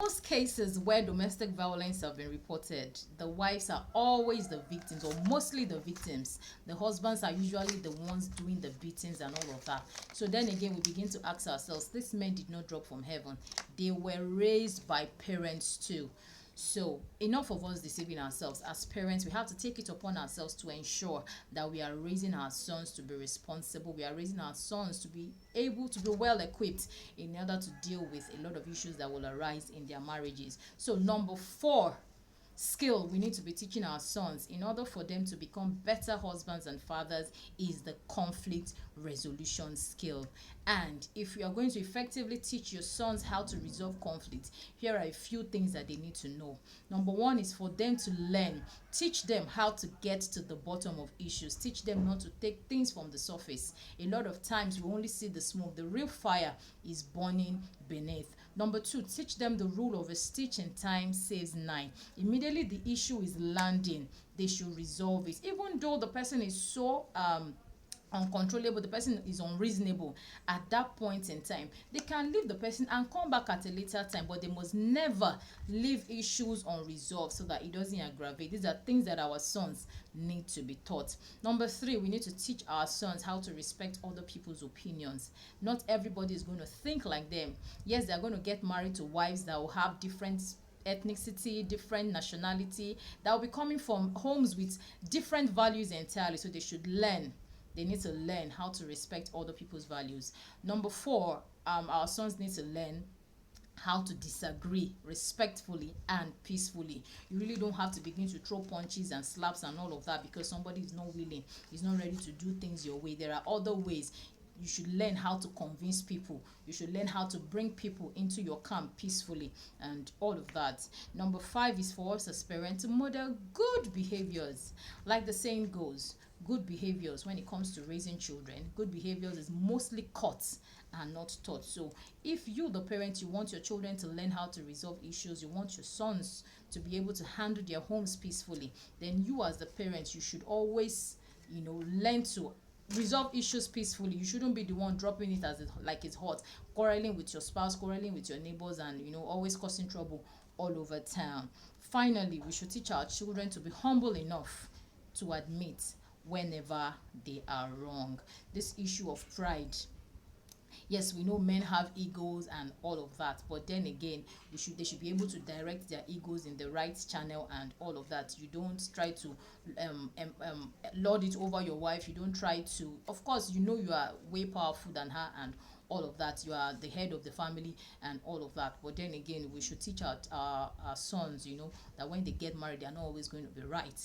Most cases where domestic violence have been reported, the wives are always the victims, or mostly the victims. The husbands are usually the ones doing the beatings and all of that. So then again, we begin to ask ourselves, these men did not drop from heaven. They were raised by parents too. So enough of us deceiving ourselves. As parents, we have to take it upon ourselves to ensure that we are raising our sons to be responsible. We are raising our sons to be able to be well equipped in order to deal with a lot of issues that will arise in their marriages. So number 4 skill we need to be teaching our sons in order for them to become better husbands and fathers is the conflict resolution skill. And if you are going to effectively teach your sons how to resolve conflict, here are a few things that they need to know. Number 1 is for them to learn. Teach them how to get to the bottom of issues. Teach them not to take things from the surface. A lot of times we only see the smoke. The real fire is burning beneath. Number 2, teach them the rule of a stitch in time saves 9. Immediately the issue is landing, they should resolve it. Even though the person is so uncontrollable, the person is unreasonable at that point in time, they can leave the person and come back at a later time, but they must never leave issues unresolved so that it doesn't aggravate. These are things that our sons need to be taught. Number 3, we need to teach our sons how to respect other people's opinions. Not everybody is going to think like them. Yes, they're going to get married to wives that will have different ethnicity, different nationality, that will be coming from homes with different values entirely. So they should learn. They need to learn how to respect other people's values. Number 4, our sons need to learn how to disagree respectfully and peacefully. You really don't have to begin to throw punches and slaps and all of that because somebody is not willing, is not ready to do things your way. There are other ways. You should learn how to convince people. You should learn how to bring people into your camp peacefully and all of that. Number 5 is for us as parents to model good behaviors. Like the saying goes, good behaviors when it comes to raising children, good behaviors is mostly caught and not taught. So if you, the parent, you want your children to learn how to resolve issues, you want your sons to be able to handle their homes peacefully, then you as the parent, you should always, learn to resolve issues peacefully. You shouldn't be the one dropping it like it's hot, quarreling with your spouse, quarreling with your neighbors, and always causing trouble all over town. Finally, we should teach our children to be humble enough to admit whenever they are wrong. This issue of pride, yes, we know men have egos and all of that, but then again, they should be able to direct their egos in the right channel and all of that. You don't try to lord it over your wife. You don't try to, of course, you are way powerful than her and all of that. You are the head of the family and all of that. But then again, we should teach our sons, that when they get married, they are not always going to be right,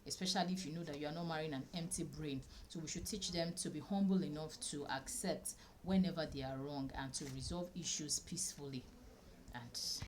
especially if you know that you are not marrying an empty brain. So we should teach them to be humble enough to accept whenever they are wrong and to resolve issues peacefully. And